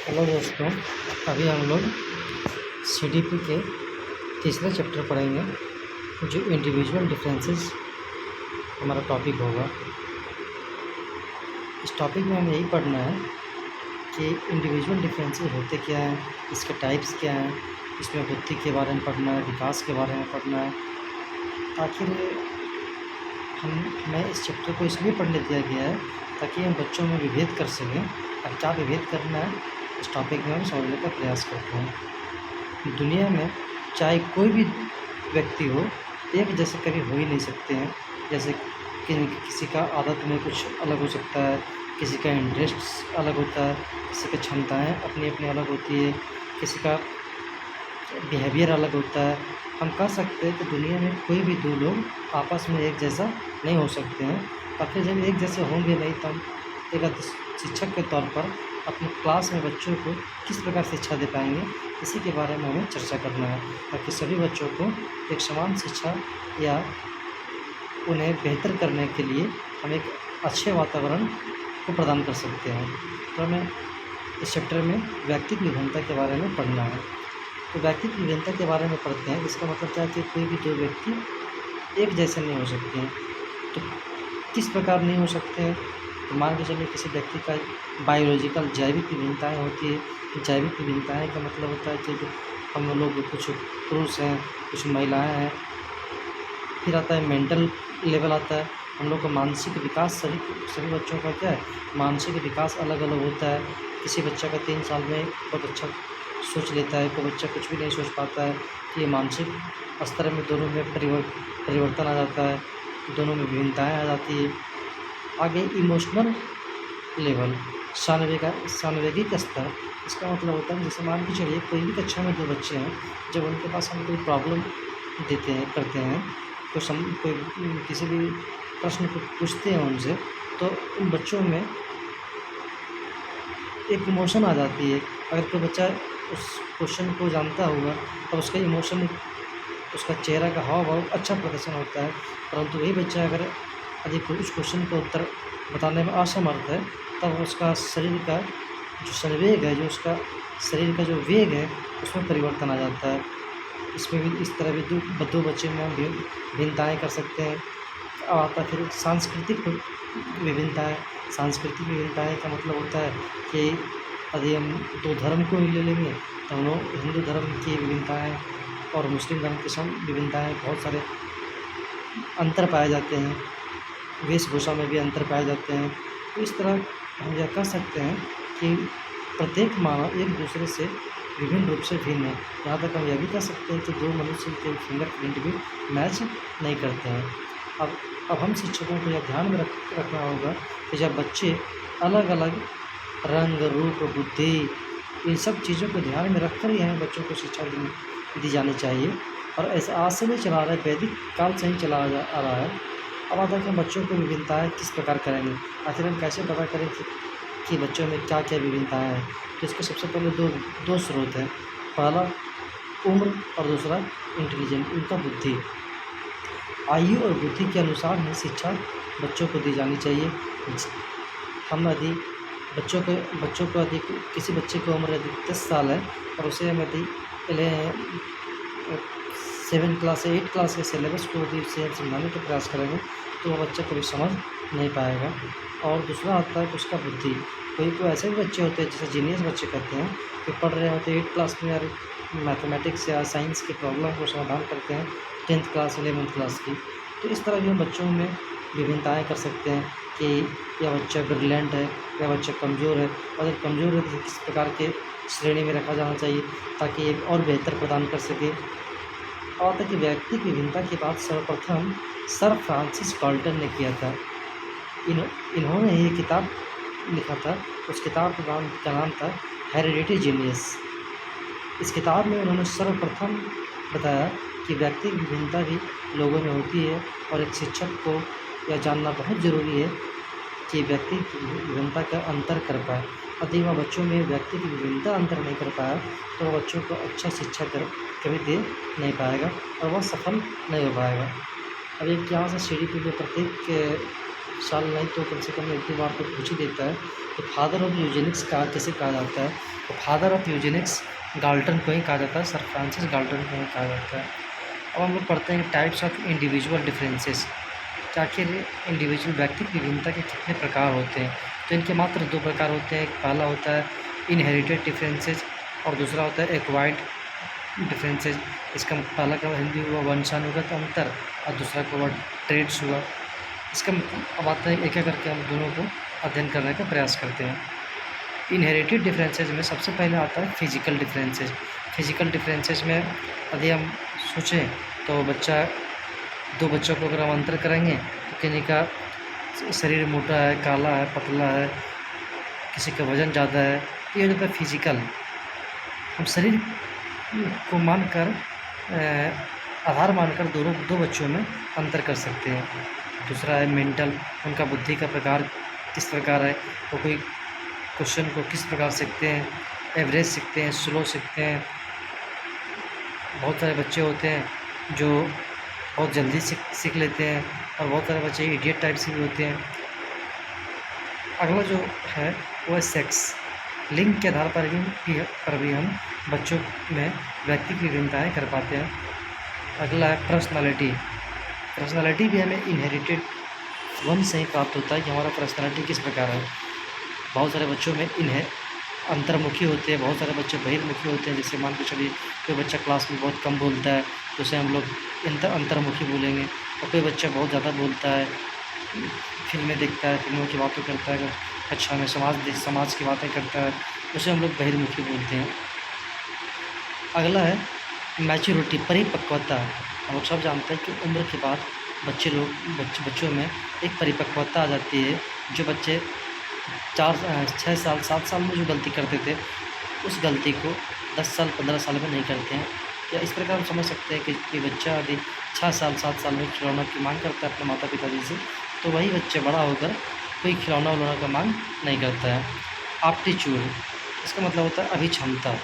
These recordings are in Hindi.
हेलो दोस्तों, अभी हम लोग सीडीपी के तीसरे चैप्टर पढ़ेंगे जो इंडिविजुअल डिफरेंसेस हमारा टॉपिक होगा। इस टॉपिक में हमें यही पढ़ना है कि इंडिविजुअल डिफरेंसेस होते क्या हैं, इसके टाइप्स क्या हैं, इसमें बुद्धि के बारे में पढ़ना है, विकास के बारे में पढ़ना है। आखिर हमें इस चैप्टर को इसलिए पढ़ने दिया गया है ताकि हम बच्चों में विभेद कर सकें। अब क्या विभेद करना है इस टॉपिक में हम समझने का प्रयास करते हैं। दुनिया में चाहे कोई भी व्यक्ति हो, एक जैसे कभी हो ही नहीं सकते हैं। जैसे किसी का आदत में कुछ अलग हो सकता है, किसी का इंटरेस्ट अलग होता है, किसी की क्षमताएँ अपनी अपनी अलग होती है, किसी का बिहेवियर अलग होता है। हम कह सकते हैं कि दुनिया में कोई भी दो लोग आपस में एक जैसा नहीं हो सकते हैं। और फिर जब एक जैसे होंगे नहीं तो हम एक शिक्षक के तौर पर अपने क्लास में बच्चों को किस प्रकार शिक्षा दे पाएंगे, इसी के बारे में हमें चर्चा करना है ताकि सभी बच्चों को एक समान शिक्षा या उन्हें बेहतर करने के लिए हम एक अच्छे वातावरण को प्रदान कर सकते हैं। तो हमें इस चैप्टर में व्यक्तिगत विभिन्नता के बारे में पढ़ना है। तो व्यक्तिगत विभिन्नता के बारे में पढ़ते हैं। इसका मतलब क्या है कि कोई भी दो व्यक्ति एक जैसे नहीं हो सकते हैं। तो किस प्रकार नहीं हो सकते हैं? तो मान के चलिए किसी व्यक्ति का बायोलॉजिकल जैविक विभिन्नताएँ होती है। जैविक विभिन्नताएँ का मतलब होता है कि जो हम लोग कुछ पुरुष हैं, कुछ महिलाएँ हैं। फिर आता है मेंटल लेवल आता है। हम लोग का मानसिक विकास सभी बच्चों का क्या है, मानसिक विकास अलग अलग होता है। किसी बच्चा का 3 साल में बहुत अच्छा सोच लेता है, कोई बच्चा कुछ भी नहीं सोच पाता है। तो ये मानसिक स्तर में दोनों में परिवर्तन आ जाता है, दोनों में विभिन्नताएँ आ जाती है। आगे इमोशनल लेवल, सान्वेगिक स्तर। इसका मतलब होता है जैसे मान के चलिए कोई भी कक्षा में 2 बच्चे हैं, जब उनके पास हम कोई प्रॉब्लम करते हैं, कोई किसी भी प्रश्न को पूछते हैं उनसे, तो उन बच्चों में एक इमोशन आ जाती है। अगर कोई बच्चा उस क्वेश्चन को जानता होगा तो उसका इमोशन, उसका चेहरा का हाव-भाव अच्छा प्रदर्शन होता है। परंतु वही बच्चा अगर यदि उस क्वेश्चन का उत्तर बताने में असमर्थ है, तब उसका शरीर का जो संवेग है, जो उसका शरीर का जो वेग है, उसमें परिवर्तन आ जाता है। इसमें भी इस तरह भी दो बच्चे में हम भिन्नताएँ कर सकते हैं। अब आता है फिर सांस्कृतिक विभिन्नताएँ। सांस्कृतिक विभिन्नताएँ का मतलब होता है कि यदि हम 2 धर्म को ही ले लेंगे तो हम लोग हिंदू धर्म की विभिन्नताएँ और मुस्लिम धर्म की विभिन्नताएँ, बहुत सारे अंतर पाए जाते हैं। वेशभूषा में भी अंतर पाए जाते हैं। तो इस तरह हम यह कह सकते हैं कि प्रत्येक मानव एक दूसरे से विभिन्न रूप से भिन्न है। यहाँ तक हम यह भी कह सकते हैं कि 2 मनुष्य के फिंगरप्रिंट भी मैच नहीं करते हैं। अब हम शिक्षकों को यह ध्यान में रखना होगा कि जब बच्चे अलग-अलग रंग, रूप, बुद्धि, इन सब चीज़ों को ध्यान में रखकर ही हमें बच्चों को शिक्षा दी जानी चाहिए। और ऐसा आज से नहीं चला आ रहा है, वैदिक काल से ही चला आ रहा है। अब आता है कि हम बच्चों को विभिन्नताएँ किस प्रकार करेंगे, आखिर हम कैसे पता करें कि बच्चों में क्या-क्या विभिन्नताएँ हैं। तो इसके सबसे पहले दो स्रोत हैं। पहला उम्र और दूसरा इंटेलिजेंट, उनका बुद्धि। आयु और बुद्धि के अनुसार ही शिक्षा बच्चों को दी जानी चाहिए। हम यदि बच्चों को यदि किसी बच्चे की उम्र यदि 10 साल है और उसे हम यदि पहले 7 क्लास या 8 क्लास के सिलेबस को यदि उसे हम समझाने का प्रयास करेंगे तो वो बच्चा कभी समझ नहीं पाएगा। और दूसरा आता है कि उसका बुद्धि। कोई ऐसे भी बच्चे होते हैं जिसे जीनियस बच्चे कहते हैं, कि पढ़ रहे होते हैं 8 क्लास में यार मैथमेटिक्स या साइंस की प्रॉब्लम को समाधान करते हैं 10th क्लास 11th क्लास की। तो इस तरह भी हम बच्चों में विभिन्नताएँ कर सकते हैं कि यह बच्चा ब्रिलियंट है, यह बच्चा कमज़ोर है। और अगर कमज़ोर है तो किस प्रकार के श्रेणी में रखा जाना चाहिए ताकि एक और बेहतर प्रदान कर सके। और तक व्यक्तिगत विभिन्नता की बात सर्वप्रथम सर फ्रांसिस गाल्टन ने किया था। इन्होंने ये किताब लिखा था। उस किताब का नाम था हेरिडिटी जीनियस। इस किताब में उन्होंने सर्वप्रथम बताया कि व्यक्तिगत विभिन्नता भी लोगों में होती है और एक शिक्षक को यह जानना बहुत ज़रूरी है कि व्यक्तिगत विभिन्नता का अंतर कर पाए। यदि वह बच्चों में व्यक्तिगत विभिन्नता अंतर नहीं कर पाया तो वह बच्चों को अच्छा शिक्षा कभी दे नहीं पाएगा और वह सफल नहीं हो पाएगा। अब एक यहाँ से सीढ़ी पे प्रत्येक साल नहीं तो कम से कम 1-2 बार तो पूछ ही देता है कि फादर ऑफ यूजेनिक्स किसे कहा जाता है। तो फादर ऑफ यूजेनिक्स गाल्टन को ही कहा जाता है, सर फ्रांसिस गाल्टन को ही कहा जाता है। अब हम लोग पढ़ते हैं टाइप्स ऑफ इंडिविजुअल डिफरेंसेस, कि आखिर इंडिविजुअल व्यक्तिगत विभिन्नता के कितने प्रकार होते हैं। तो इनके मात्र 2 प्रकार होते हैं। एक पहला होता है इनहेरिटेड डिफरेंसेस और दूसरा होता है एक्वायर्ड डिफरेंसेस। इसका पहला का हिंदी हुआ वंशानुगत अंतर और दूसरा का हुआ ट्रेड्स हुआ। इसका अब आता है एक एक करके हम दोनों को अध्ययन करने का प्रयास करते हैं। इनहेरिटेड डिफरेंसेस में सबसे पहले आता है फिजिकल डिफरेंसेस। फिजिकल डिफरेंसेस में यदि हम सोचें तो दो बच्चों को अगर हम अंतर करेंगे तो किसी का शरीर मोटा है, काला है, पतला है, किसी का वज़न ज़्यादा है, तो ये होता है फिजिकल। हम शरीर को मानकर आधार मानकर दो बच्चों में अंतर कर सकते हैं। दूसरा है मेंटल, उनका बुद्धि का प्रकार किस प्रकार है, वो कोई क्वेश्चन को किस प्रकार सीखते हैं, एवरेज सीखते हैं, स्लो सीखते हैं। बहुत सारे बच्चे होते हैं जो बहुत जल्दी सीख लेते हैं और बहुत सारे बच्चे इडियट टाइप से भी होते हैं। अगला जो है वो है सेक्स। लिंग के आधार पर भी हम बच्चों में व्यक्तिगत विभिन्नताएँ कर पाते हैं। अगला है पर्सनालिटी। पर्सनालिटी भी हमें इनहेरिटेड वंश से ही प्राप्त होता है कि हमारा पर्सनालिटी किस प्रकार है। बहुत सारे बच्चों में अंतर्मुखी होते हैं, बहुत सारे बच्चे बहिर्मुखी होते हैं। जैसे मान के चलिए कोई बच्चा क्लास में बहुत कम बोलता है तो उसे हम लोग अंतर्मुखी बोलेंगे, और कोई बच्चा बहुत ज़्यादा बोलता है, फिल्में देखता है, फिल्मों की बातें करता है, अच्छा में समाज की बातें करता है, उसे हम लोग बहिर्मुखी बोलते हैं। अगला है मैच्योरिटी, परिपक्वता। हम लोग सब जानते हैं कि उम्र के बाद बच्चों में एक परिपक्वता आ जाती है। जो बच्चे 6 साल 7 साल में जो गलती करते थे उस गलती को 10 साल 15 साल में नहीं करते हैं। या इस प्रकार हम समझ सकते हैं कि बच्चा यदि 6 साल 7 साल में खिलौना की मांग करता है अपने माता पिता जी से, तो वही बच्चा बड़ा होकर कोई खिलौना उलौना का मांग नहीं करता है। एप्टीट्यूड, इसका मतलब होता है अभिक्षमता।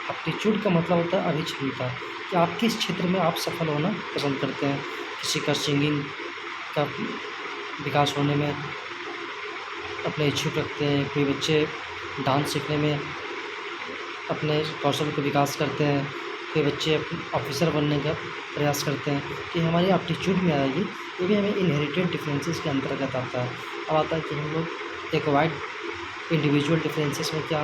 एप्टीट्यूड का मतलब होता है अभिक्षमता, कि आप किस क्षेत्र में आप सफल होना पसंद करते हैं। किसी का सिंगिंग का विकास होने में अपने इच्छुक रखते हैं, कोई बच्चे डांस सीखने में अपने कौशल को विकास करते हैं, कोई बच्चे ऑफिसर बनने का प्रयास करते हैं। तो हमारी एप्टीट्यूड में आएगी, ये भी हमें इनहेरिटेड डिफरेंसेस के अंतर्गत आता है। अब आता है कि हम लोग एक्वायर्ड इंडिविजुअल डिफरेंसेस में क्या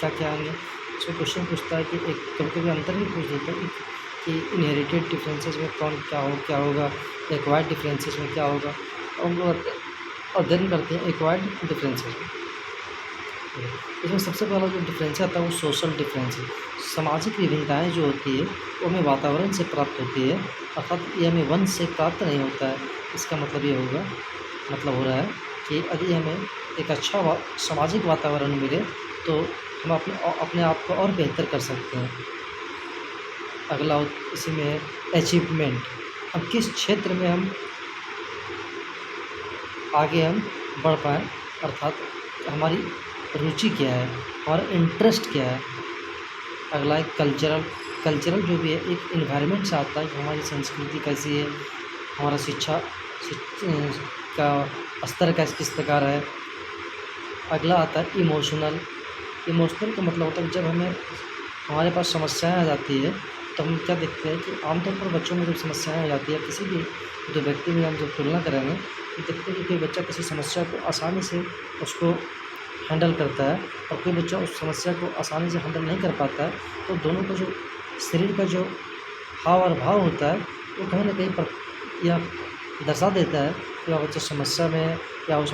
क्या आएंगे। इसमें क्वेश्चन पूछता है कि कभी अंतर भी पूछ देता है कि इनहेरिटेड डिफरेंसेस में क्या होगा, एक्वायर्ड डिफरेंसेस में क्या होगा। हम लोग अध्ययन करते हैं एक्वायर्ड डिफरेंसेस में। इसमें सबसे पहला जो डिफरेंस आता है वो सोशल डिफरेंस है। सामाजिक विभिन्नताएँ जो होती है वो हमें वातावरण से प्राप्त होती है, अर्थात ये हमें वंश से प्राप्त नहीं होता है। इसका मतलब ये हो रहा है कि यदि हमें एक अच्छा सामाजिक वातावरण मिले तो हम अपने आप को और बेहतर कर सकते हैं। अगला इसी में है अचीवमेंट। हम किस क्षेत्र में हम आगे बढ़ पाएँ, अर्थात हमारी रुचि क्या है, हमारा इंटरेस्ट क्या है। अगला है कल्चरल जो भी है एक इन्वायरमेंट से आता है कि हमारी संस्कृति कैसी है, हमारा शिक्षा का स्तर किस प्रकार है। अगला आता है इमोशनल का मतलब होता है कि जब हमारे पास समस्याएं आ जाती है तो हम क्या देखते हैं कि आमतौर पर बच्चों में जब समस्याएं आ जाती है, किसी भी दो व्यक्ति में हम जब तुलना करेंगे तो देखते हैं कि कोई बच्चा किसी समस्या को आसानी से उसको हैंडल करता है और कोई बच्चा उस समस्या को आसानी से हैंडल नहीं कर पाता है। तो दोनों का जो शरीर का जो हाव और भाव होता है वो कहीं ना कहीं पर यह दर्शा देता है कि वह बच्चा समस्या में है या वो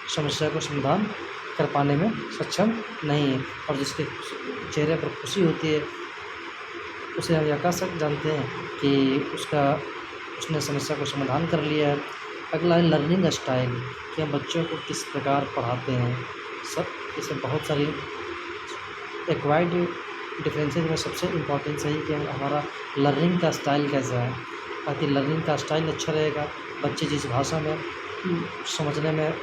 समस्या को समाधान कर पाने में सक्षम नहीं है। और जिसके चेहरे पर खुशी होती है उसे हम यह जानते हैं कि उसने समस्या को समाधान कर लिया है। अगला है लर्निंग स्टाइल, कि हम बच्चों को किस प्रकार पढ़ाते हैं। सब इसमें बहुत सारी एक्वायर्ड डिफरेंसेस में सबसे इम्पोर्टेंट है कि हमारा लर्निंग का स्टाइल कैसा है। ताकि लर्निंग का स्टाइल अच्छा रहेगा, बच्चे जिस भाषा में समझने में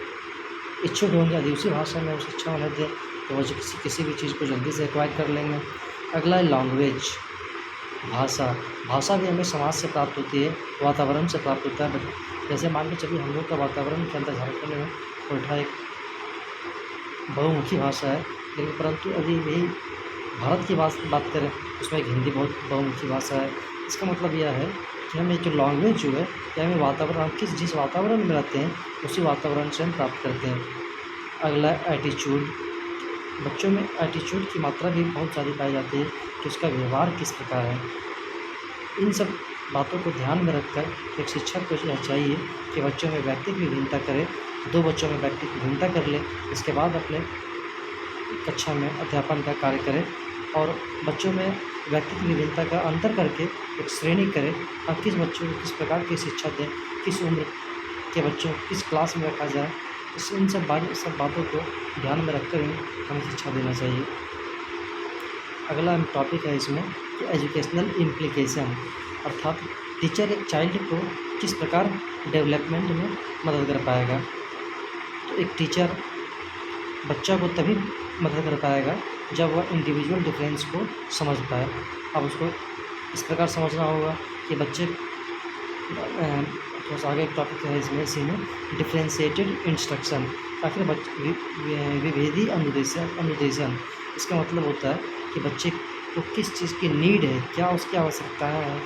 इच्छुक होंगे, यदि उसी भाषा में उसे अच्छा होने दें तो वो किसी भी चीज़ को जल्दी से एक्वायर कर लेंगे। अगला है लैंग्वेज, भाषा। भाषा भी हमें समाज से प्राप्त होती है, वातावरण से प्राप्त होता है। जैसे मान के चलिए हम लोग का वातावरण के अंदर झारखंड में कोल्ठा एक बहुमुखी भाषा है, लेकिन परंतु अभी यही भारत की बात करें उसमें एक हिंदी बहुत बहुमुखी भाषा है। इसका मतलब यह है कि हमें जो लैंग्वेज जो है या हमें वातावरण, हम जिस वातावरण में रहते हैं उसी वातावरण से हम प्राप्त करते हैं। अगला एटीट्यूड, बच्चों में एटीट्यूड की मात्रा भी बहुत ज़्यादा पाई जाती है कि उसका व्यवहार किस प्रकार है। इन सब बातों को ध्यान में रखकर एक शिक्षक को यह चाहिए कि बच्चों में व्यक्तित्व विभिन्नता करे, 2 बच्चों में व्यक्तित्व विभिन्नता कर ले, इसके बाद अपने कक्षा में अध्यापन का कार्य करें और बच्चों में व्यक्तित्व विभिन्नता का अंतर करके एक श्रेणी करें और किस बच्चों को किस प्रकार की शिक्षा दें, किस उम्र के बच्चों को किस क्लास में रखा जाए। इन सब बातों को ध्यान में रखकर ही हमें शिक्षा देना चाहिए। अगला टॉपिक है इसमें कि एजुकेशनल इम्प्लीकेशन, अर्थात टीचर एक चाइल्ड को किस प्रकार डेवलपमेंट में मदद कर पाएगा। तो एक टीचर बच्चा को तभी मदद कर पाएगा जब वह इंडिविजुअल डिफरेंस को समझ पाए। अब उसको इस प्रकार समझना होगा कि बच्चे थोड़ा सा आगे एक टॉपिक है इसमें इसी में डिफरेंशिएटेड इंस्ट्रक्शन, आखिर विभेदी अनुदेशन। इसका मतलब होता है कि बच्चे को किस चीज़ की नीड है, क्या उसकी आवश्यकता है,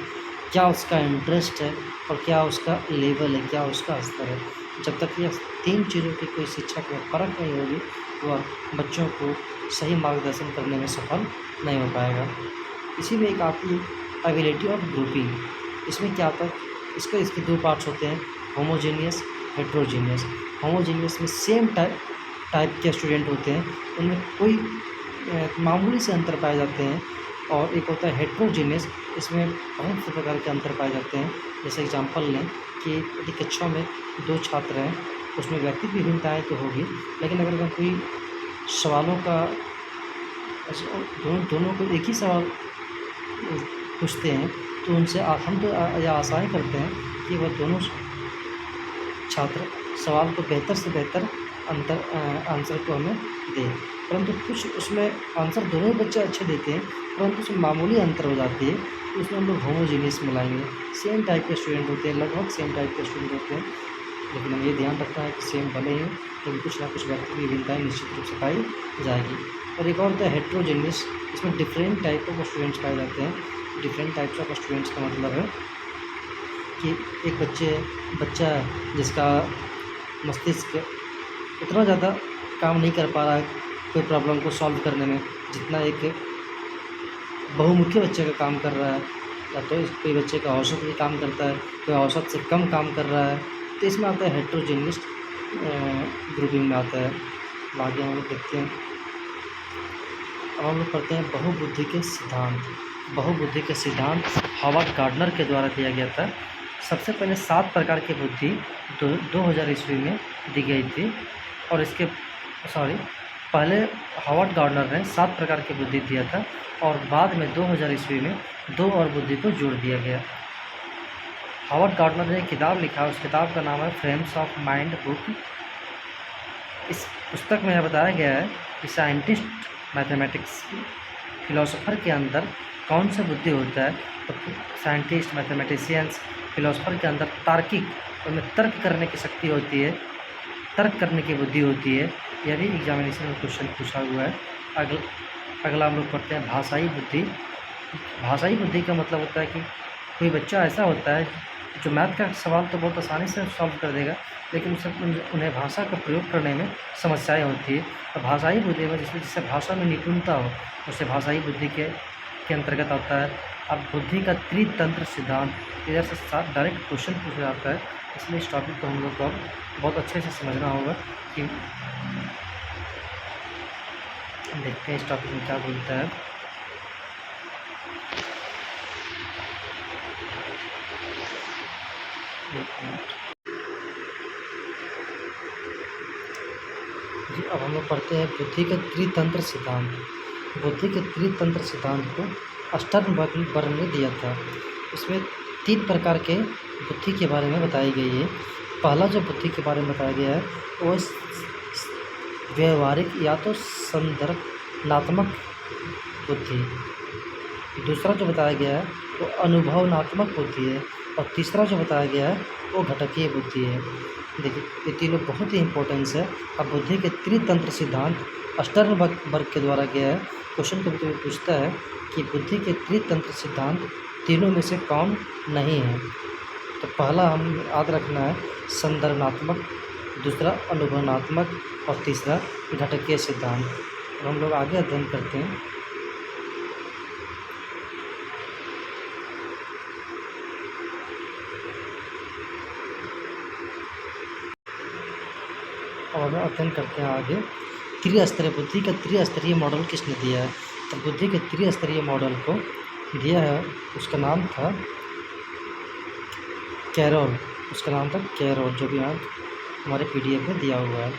क्या उसका इंटरेस्ट है और क्या उसका लेवल है, क्या उसका स्तर है। जब तक यह 3 चीज़ों की कोई शिक्षक में परख नहीं होगी वह बच्चों को सही मार्गदर्शन करने में सफल नहीं हो पाएगा। इसी में एक आती है एबिलिटी ऑफ ग्रुपिंग। इसमें क्या आता है, इसके 2 पार्ट्स होते हैं, होमोजेनियस, हेट्रोजेनियस। होमोजेनियस में सेम टाइप के स्टूडेंट होते हैं, उनमें कोई मामूली से अंतर पाए जाते हैं। और एक होता है हेट्रोजेनियस, इसमें बहुत से प्रकार के अंतर पाए जाते हैं। जैसे एग्जांपल लें कि यदि कक्षा में 2 छात्र हैं, उसमें व्यक्तिगत विभिन्नताएँ तो होगी, लेकिन अगर कोई सवालों का दोनों को एक ही सवाल पूछते हैं तो उनसे हम तो यह आशाएँ करते हैं कि वह दोनों छात्र सवाल को बेहतर से बेहतर आंसर को हमें दें, परंतु कुछ उसमें आंसर दोनों बच्चे अच्छे देते हैं परंतु उसमें मामूली अंतर हो जाती है, तो उसमें हम लोग होमोजीनियस मिलाएंगे। सेम टाइप के स्टूडेंट होते हैं, लगभग सेम टाइप के स्टूडेंट होते हैं, लेकिन हम ये ध्यान रखना है कि सेम भले ही लेकिन कुछ ना कुछ व्यक्तिगत विभिन्नताएँ निश्चित रूप से पाई जाएगी। और एक और होता है हेट्रोजेनियस, इसमें डिफरेंट टाइप ऑफ स्टूडेंट्स पाए जाते हैं। डिफरेंट टाइप्स ऑफ स्टूडेंट्स का मतलब है कि एक बच्चा जिसका मस्तिष्क उतना ज़्यादा काम नहीं कर पा रहा है कोई प्रॉब्लम को सॉल्व करने में जितना एक बहुमुखी बच्चे का काम कर रहा है, या तो कोई बच्चे का औसत भी काम करता है, कोई औसत से कम काम कर रहा है, तो इसमें आता है हेट्रोजेनियस ग्रुपिंग में आता है। आगे हम लोग देखते हैं, अब हम लोग पढ़ते हैं बहुबुद्धि के सिद्धांत। बहुबुद्धि के सिद्धांत हॉवर्ड गार्डनर के द्वारा दिया गया था। सबसे पहले 7 प्रकार की बुद्धि 2000 ईस्वी में दी गई थी, और पहले हॉवर्ड गार्डनर ने 7 प्रकार की बुद्धि दिया था और बाद में 2000 ईस्वी में 2 और बुद्धि को जोड़ दिया गया। हॉवर्ड गार्डनर ने एक किताब लिखा, उस किताब का नाम है फ्रेम्स ऑफ माइंड बुक। इस पुस्तक में यह बताया गया है कि साइंटिस्ट, मैथमेटिक्स, फिलोसोफर के अंदर कौन सा बुद्धि होता है। तो साइंटिस्ट, मैथमेटिशियंस, फिलोसोफर के अंदर तार्किक, उनमें तर्क करने की शक्ति होती है, तर्क करने की बुद्धि होती है। यह भी एग्जामिनेशन में क्वेश्चन पूछा हुआ है। अगला हम लोग पढ़ते हैं भाषाई बुद्धि। भाषाई बुद्धि का मतलब होता है कि कोई बच्चा ऐसा होता है जो मैथ का सवाल तो बहुत आसानी से सॉल्व कर देगा, लेकिन उन्हें भाषा का प्रयोग करने में समस्याएं होती है। तो भाषाई बुद्धि में जिससे भाषा में निपुणता हो उसे भाषाई बुद्धि के अंतर्गत आता है। अब बुद्धि का त्रितंत्र सिद्धांत, इधर से डायरेक्ट क्वेश्चन पूछा जाता है, इसलिए इस टॉपिक को हम लोग को अब बहुत अच्छे से समझना होगा कि देखते हैं इस टॉपिक में क्या बोलता है। जी, अब हम लोग पढ़ते हैं बुद्धि का त्रितंत्र सिद्धांत। बुद्धि के त्रितंत्र सिद्धांत को स्टर्नबर्ग ने दिया था। इसमें 3 प्रकार के बुद्धि के बारे में बताई गई है। पहला जो बुद्धि के बारे में बताया गया है वो व्यवहारिक या तो संदर्भनात्मक बुद्धि। दूसरा जो बताया गया है वो अनुभवनात्मक बुद्धि है, और तीसरा जो बताया गया है वो घटकीय बुद्धि है। देखिए, ये तीनों बहुत ही इम्पोर्टेंस है। अब बुद्धि के त्रितंत्र सिद्धांत स्टर्नबर्ग के द्वारा गया है। क्वेश्चन कभी कभी पूछता है कि बुद्धि के त्रितंत्र सिद्धांत तीनों में से कौन नहीं है। तो पहला हम याद रखना है संदर्भनात्मक, दूसरा अनुभवनात्मक और तीसरा घटकीय सिद्धांत। अब हम लोग आगे अध्ययन करते हैं। अब हम अध्ययन करते हैं आगे त्रिस्तरीय बुद्धि का त्रिस्तरीय मॉडल किसने दिया है। तो बुद्धि के त्रिस्तरीय मॉडल को दिया है, उसका नाम था कैरोल। जो भी यहाँ हमारे PDF में दिया हुआ है।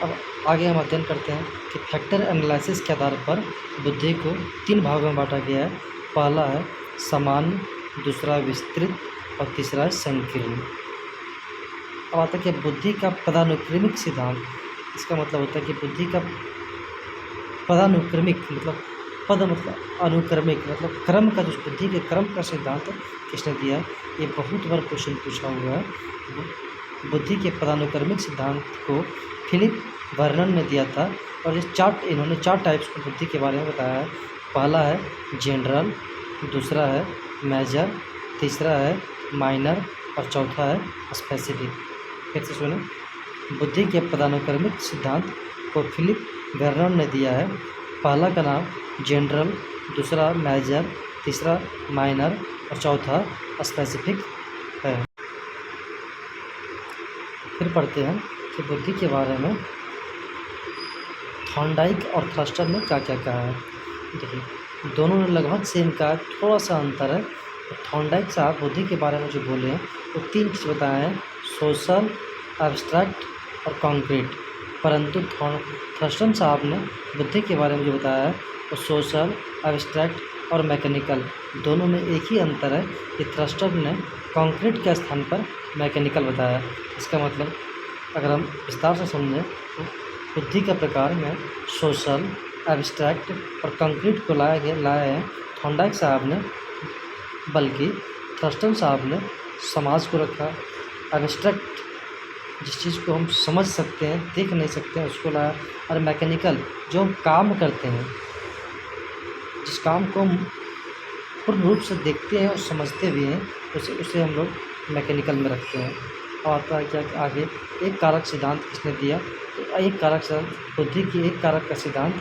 अब आगे हम अध्ययन करते हैं कि फैक्टर एनालिसिस के आधार पर बुद्धि को 3 भागों में बांटा गया है। पहला है सामान्य, दूसरा विस्तृत और तीसरा है संकीर्ण। अब आता है कि बुद्धि का पदानुक्रमिक सिद्धांत। इसका मतलब होता है कि बुद्धि का पदानुक्रमिक मतलब पद मतलब अनुक्रमिक मतलब क्रम का, जो बुद्धि के क्रम का सिद्धांत किसने दिया है। ये बहुत बार क्वेश्चन पूछा हुआ है। बुद्धि के पदानुक्रमिक सिद्धांत को फिलिप वर्नन ने दिया था, और इन्होंने 4 टाइप्स की बुद्धि के बारे में बताया है। पहला है जनरल, दूसरा है मेजर, तीसरा है माइनर और चौथा है स्पेसिफिक। फिर से सुने, बुद्धि के पदानुक्रमिक सिद्धांत को फिलिप वर्नन ने दिया है। पहला का नाम जनरल, दूसरा मेजर, तीसरा माइनर और चौथा स्पेसिफिक है। फिर पढ़ते हैं कि बुद्धि के बारे में थॉर्नडाइक और थ्रस्टर ने क्या क्या कहा है। देखिए, दोनों ने लगभग सेम कहा, थोड़ा सा अंतर है। थॉर्नडाइक साहब बुद्धि के बारे में जो बोले हैं वो 3 चीज़ बताए हैं, सोशल, एब्स्ट्रैक्ट और कॉन्क्रीट। परंतु थ्रस्टन साहब ने बुद्धि के बारे में जो बताया है वो सोशल, एब्स्ट्रैक्ट और मैकेनिकल, दोनों में एक ही अंतर है कि थ्रस्टर ने कॉन्क्रीट के स्थान पर मैकेनिकल बताया। इसका मतलब अगर हम विस्तार से समझें तो बुद्धि का प्रकार में सोशल, एब्स्ट्रैक्ट और कंक्रीट को लाया है थॉर्नडाइक साहब ने, बल्कि थ्रस्टन साहब ने समाज को रखा। एब्स्ट्रैक्ट जिस चीज़ को हम समझ सकते हैं, देख नहीं सकते हैं, उसको लाया। और मैकेनिकल जो हम काम करते हैं, जिस काम को हम पूर्ण रूप से देखते हैं और समझते भी हैं, उसे हम लोग मैकेनिकल में रखते हैं। और आता है क्या आगे एक कारक सिद्धांत किसने दिया। तो एक कारक सिद्धांत, बुद्धि की एक कारक का सिद्धांत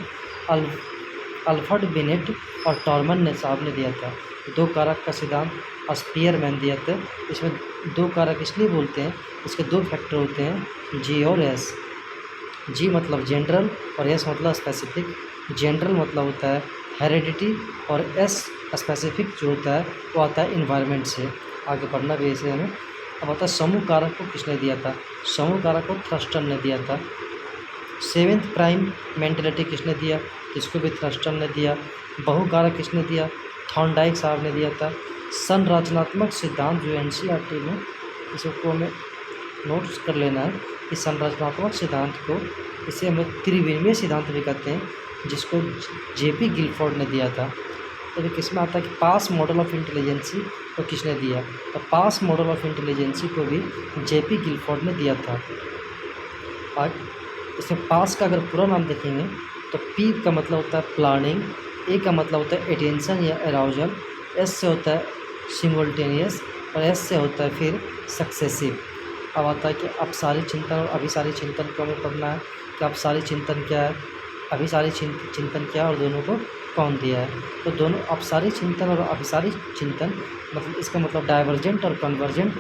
अल्फ्रेड बिनेट और टॉलमन ने साहब ने दिया था। 2 कारक का सिद्धांत स्पीयरमैन दिया था। इसमें 2 कारक इसलिए बोलते हैं, इसके 2 फैक्टर होते हैं, जी और एस। जी मतलब जनरल और एस मतलब स्पेसिफिक। जनरल मतलब होता है हेरिडिटी और एस स्पेसिफिक जो होता है वो आता है इन्वायरमेंट से। आगे पढ़ना भी इसे हमें। अब आता है समूह कारक को किसने दिया था। समूह कारक को थ्रस्टन ने दिया था। 7th प्राइम मेंटलिटी किसने दिया, इसको भी थ्रस्टन ने दिया। बहुकारक किसने दिया, थॉर्नडाइक साहब ने दिया था। संरचनात्मक सिद्धांत जो NCERT में, इसको हमें नोट्स कर लेना है। इस संरचनात्मक सिद्धांत को, इसे हम त्रिविमीय सिद्धांत भी कहते हैं, जिसको JP गिलफोर्ड ने दिया था। तो किसमें आता है कि पास मॉडल ऑफ इंटेलिजेंसी को किसने दिया, तो पास मॉडल ऑफ इंटेलिजेंसी को भी JP गिलफोर्ड ने दिया था। और इसमें पास का अगर पूरा नाम देखेंगे तो P का मतलब होता है प्लानिंग, A का मतलब होता है एटेंशन या अराउजल, S से होता है सिमुल्टेनियस और S से होता है फिर सक्सेसिव। अब आता है कि अपसारी चिंतन और अभिसारी चिंतन को हमें पढ़ना है कि अपसारी चिंतन क्या है, अभिसारी चिंतन क्या है और दोनों को कौन दिया है। तो दोनों अपसारी चिंतन और अभिसारी चिंतन मतलब इसका मतलब डाइवर्जेंट और कन्वर्जेंट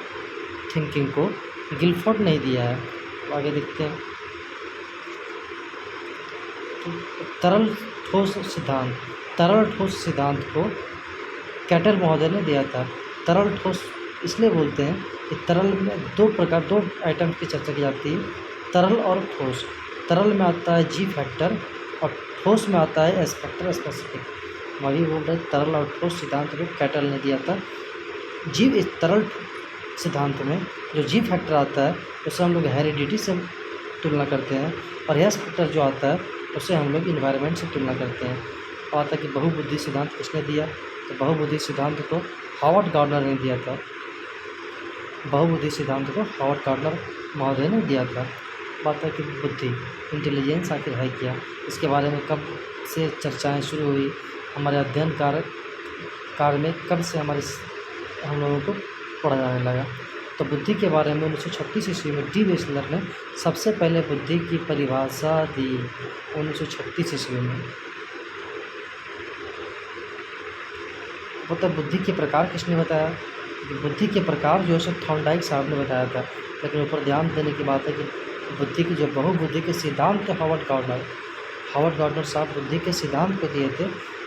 थिंकिंग को गिलफोर्ड नहीं दिया है। तो आगे देखते हैं। तरल ठोस सिद्धांत को कैटर महोदय ने दिया था। तरल ठोस इसलिए बोलते हैं कि तरल में 2 आइटम की चर्चा की जाती है, तरल और ठोस। तरल में आता है G फैक्टर और ठोस में आता है स्पेक्ट्रल स्पेसिफिक। हम अभी बोल रहे तरल और ठोस सिद्धांत में कैटल ने दिया था। जीव इस तरल सिद्धांत में जो जी फैक्टर आता है उसे हम लोग हेरिडिटी से तुलना करते हैं, और एस फैक्टर जो आता है उसे हम लोग इन्वायरमेंट से तुलना करते हैं। और आता है कि बहुबुद्धि सिद्धांत किसने दिया, तो बहुबुद्धि सिद्धांत को हावर्ड गार्डनर ने दिया था। बहुबुद्धि सिद्धांत को हावर्ड गार्डनर महोदय ने दिया था। बात है कि बुद्धि, इंटेलिजेंस आखिर है क्या, इसके बारे में कब से चर्चाएं शुरू हुई, हमारे अध्ययन कार्य में कब से हम लोगों को पढ़ा जाने लगा। तो बुद्धि के बारे में 1936 ईस्वी में डी वेसलर ने सबसे पहले बुद्धि की परिभाषा दी, 1936 ईस्वी में। मतलब बुद्धि के प्रकार किसने बताया, बुद्धि के प्रकार जो है थॉर्नडाइक साहब ने बताया था। लेकिन ऊपर ध्यान देने की बात है कि बुद्धि की जो बहुबुद्धि के सिद्धांत थे हावर्ड गार्डनर साहब बुद्धि के सिद्धांत को दिए थे,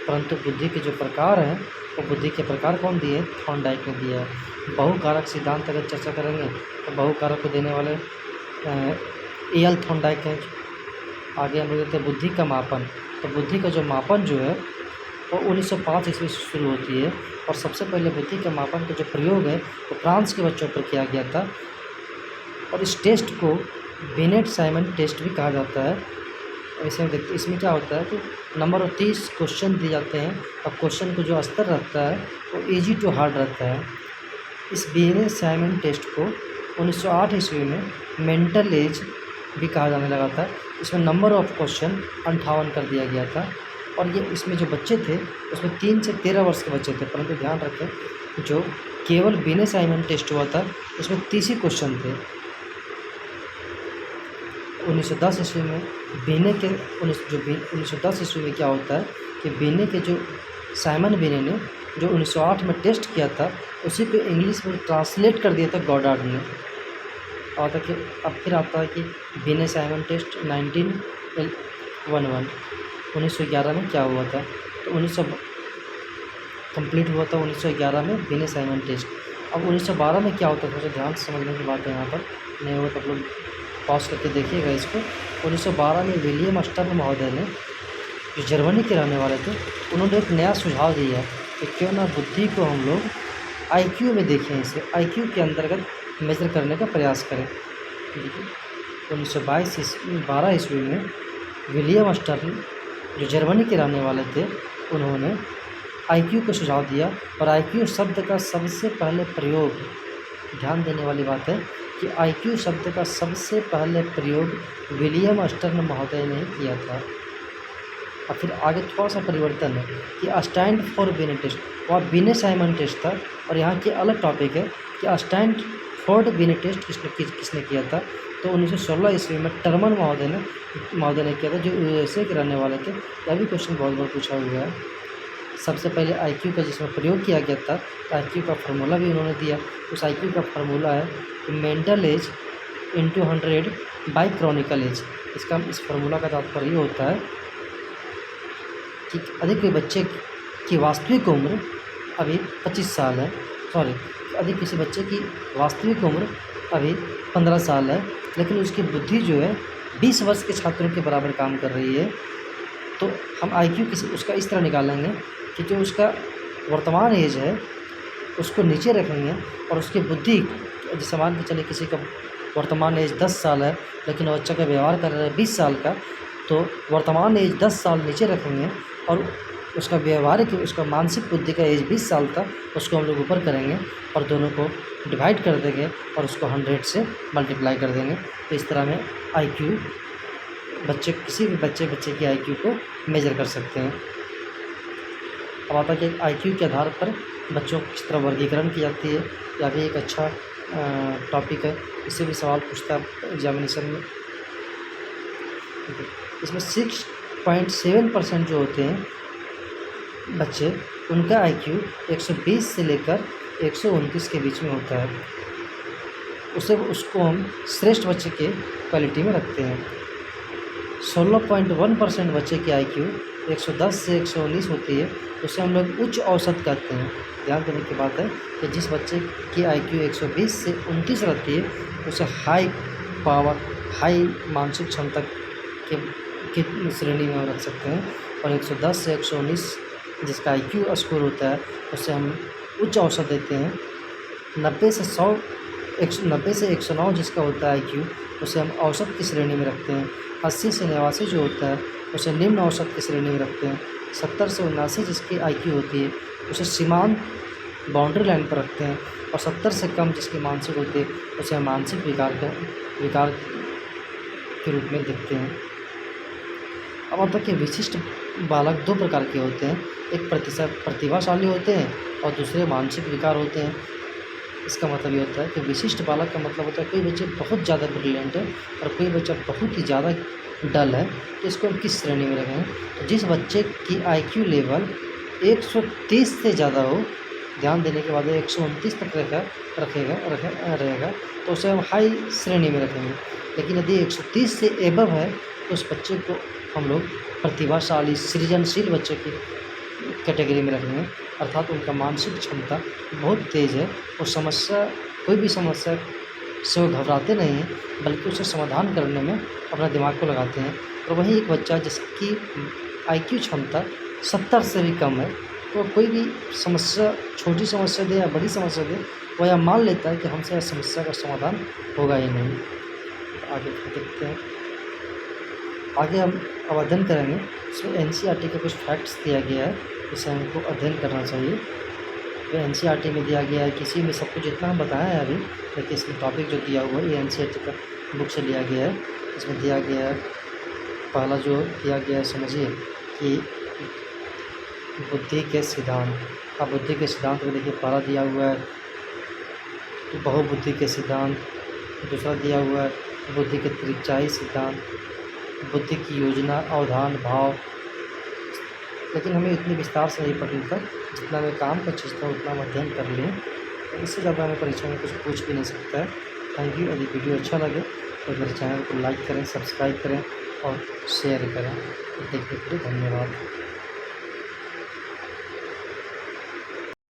परंतु बुद्धि के जो प्रकार हैं वो बुद्धि के प्रकार कौन दिए, थॉर्नडाइक ने दिया है। बहुकारक सिद्धांत अगर चर्चा करेंगे तो बहुकारक को देने वाले एल थॉर्नडाइक हैं। आगे हम लोग देखते हैं बुद्धि का मापन। तो बुद्धि का जो मापन जो है वो 1905 ईस्वी से शुरू होती है, और सबसे पहले बुद्धि के मापन का जो प्रयोग है वो फ्रांस के बच्चों पर किया गया था। और इस टेस्ट को बिनेट साइमन टेस्ट भी कहा जाता है। ऐसे में देखते इसमें क्या होता है कि नंबर ऑफ 30 क्वेश्चन दिए जाते हैं, और क्वेश्चन को जो स्तर रहता है वो इजी टू हार्ड रहता है। इस बिनेट साइमन टेस्ट को 1908 ईस्वी में मेंटल एज भी कहा जाने लगा था। इसमें नंबर ऑफ क्वेश्चन 58 कर दिया गया था, और ये इसमें जो बच्चे थे उसमें 3 से 13 वर्ष के बच्चे थे। परंतु ध्यान रखें जो केवल बिनेट साइमन टेस्ट हुआ था उसमें 30 ही क्वेश्चन थे। 1910 ईस्वी में बीने के 1910 ईस्वी में क्या होता है कि बीने के जो साइमन बीने ने जो 1908 में टेस्ट किया था उसी को इंग्लिश में ट्रांसलेट कर दिया था गॉडार्ड ने। और कि अब फिर आता है कि बीने साइमन टेस्ट 1911 में क्या हुआ था, तो 1900 कंप्लीट हुआ था 1911 में बीने साइमन टेस्ट। अब 1912 में क्या होता था, थोड़ा ध्यान से समझने की बात है यहाँ पर, नहीं हुआ तो आप लोग पॉज करके देखिएगा इसको। 1912 में विलियम स्टर्न महोदय ने, जो जर्मनी के रहने वाले थे, उन्होंने एक नया सुझाव दिया कि क्यों ना बुद्धि को हम लोग आईक्यू में देखें, इसे आईक्यू के अंतर्गत मेजर करने का प्रयास करें। 1912 ईस्वी में विलियम स्टर्न, जो जर्मनी के रहने वाले थे, उन्होंने आईक्यू को सुझाव दिया। और आईक्यू शब्द का सबसे पहले प्रयोग, ध्यान देने वाली बात है कि आईक्यू शब्द का सबसे पहले प्रयोग विलियम स्टर्न महोदय ने किया था। और फिर आगे थोड़ा सा परिवर्तन है कि स्टैंड फॉर बिने टेस्ट, वह बिने साइमन टेस्ट था, और यहाँ की अलग टॉपिक है कि स्टैंड फॉर बिने टेस्ट किसने किया था, तो 1916 ईस्वी में टर्मन महोदय ने किया था, जो यूएसए के रहने वाले थे। यह भी क्वेश्चन बहुत बार पूछा हुआ है। सबसे पहले आईक्यू का जिसमें प्रयोग किया गया था, तो आईक्यू का फार्मूला भी उन्होंने दिया। उस आईक्यू का फार्मूला है कि mental age into 100 by chronological age. इस फार्मूला का तात्पर्य होता है कि अधिक कोई बच्चे की वास्तविक उम्र अभी 25 साल है, अधिक किसी बच्चे की वास्तविक उम्र अभी 15 साल है, लेकिन उसकी बुद्धि जो है 20 वर्ष के छात्रों के बराबर काम कर रही है। तो हम आईक्यू उसका इस तरह निकालेंगे कि जो उसका वर्तमान एज है उसको नीचे रखेंगे, और उसकी बुद्धि, जैसे मान के चले किसी का वर्तमान एज 10 साल है लेकिन वो बच्चा का व्यवहार कर रहा है 20 साल का, तो वर्तमान एज 10 साल नीचे रखेंगे, और उसका व्यवहारिक, उसका मानसिक बुद्धि का एज 20 साल था उसको हम लोग ऊपर करेंगे, और दोनों को डिवाइड कर देंगे, और उसको 100 से मल्टीप्लाई कर देंगे। तो इस तरह में आईक्यू किसी भी बच्चे की आईक्यू को मेजर कर सकते हैं। अब आता है कि आईक्यू के आधार पर बच्चों को किस तरह वर्गीकरण की जाती है, यह भी एक अच्छा टॉपिक है, इससे भी सवाल पूछता है एग्जामिनेशन में। इसमें 6.7% जो होते हैं बच्चे, उनका आईक्यू 120 से लेकर 129 के बीच में होता है। उसको हम श्रेष्ठ बच्चे के क्वालिटी में रखते हैं। 16.1% बच्चे की आईक्यू 110 से 119 होती है, उसे हम लोग उच्च औसत कहते हैं। ध्यान देने की बात है कि जिस बच्चे की आईक्यू 120 से 29 रहती है उसे हाई मानसिक क्षमता के की श्रेणी में हम रख सकते हैं। और 110 से 119 जिसका IQ स्कोर होता है उसे हम उच्च औसत देते हैं। 90 से 100 90 से 109 जिसका होता है IQ उसे हम औसत की श्रेणी में रखते हैं। 80 से 89 जो होता है उसे निम्न औसत की श्रेणी में रखते हैं। 70 से 79 जिसकी IQ होती है उसे सीमांत बाउंड्री लाइन पर रखते हैं। और 70 से कम जिसकी मानसिक होती है उसे हम मानसिक विकार के रूप में देखते हैं। अब आता है कि विशिष्ट बालक 2 प्रकार के होते हैं, एक प्रतिभाशाली होते हैं और दूसरे मानसिक विकार होते हैं। इसका मतलब ये होता है कि विशिष्ट बालक का मतलब होता है कोई बच्चे बहुत ज़्यादा ब्रिलियंट है और कोई बच्चा बहुत ही ज़्यादा डल है, तो इसको हम किस श्रेणी में रखें? तो जिस बच्चे की IQ लेवल 130 से ज़्यादा हो, ध्यान देने के बाद 129 तक रहेगा तो उसे हम हाई श्रेणी में रखेंगे। लेकिन यदि 130 से एबव है तो उस बच्चे को हम लोग प्रतिभाशाली सृजनशील बच्चे की कैटेगरी में रखेंगे, अर्थात उनका मानसिक क्षमता बहुत तेज़ है। वो कोई भी समस्या से वो घबराते नहीं हैं, बल्कि उसे समाधान करने में अपना दिमाग को लगाते हैं। और वहीं एक बच्चा जिसकी IQ क्षमता 70 से भी कम है, तो कोई भी समस्या, छोटी समस्या दे या बड़ी समस्या दे, वो यह मान लेता है कि हमसे इस समस्या का समाधान होगा ही नहीं। आगे देखते हैं। आगे हम अब अध्ययन करेंगे। इसमें NCERT के कुछ फैक्ट्स दिया गया है, जिसे हमको अध्ययन करना चाहिए। तो NCERT में दिया गया है, किसी में सब कुछ जितना हम बताया है अभी, लेकिन इसमें टॉपिक जो दिया हुआ है ये NCERT का बुक से लिया गया है। इसमें दिया गया है, पहला जो दिया गया है समझिए कि बुद्धि के सिद्धांत। अब बुद्धि के सिद्धांत में देखिए पहला दिया हुआ है बहुबुद्धि के सिद्धांत, दूसरा दिया हुआ है बुद्धि के त्रिचाई सिद्धांत, बुद्धि की योजना, अवधान, भाव। लेकिन हमें इतनी विस्तार से नहीं पढ़ना था, जितना मैं काम का चीज़ था उतना हम अध्ययन कर लिए। तो इससे ज़्यादा हमें परीक्षा में कुछ पूछ भी नहीं सकता है। Thank you. यदि वीडियो अच्छा लगे तो मेरे चैनल को लाइक करें, सब्सक्राइब करें और शेयर करें। देखने के लिए धन्यवाद।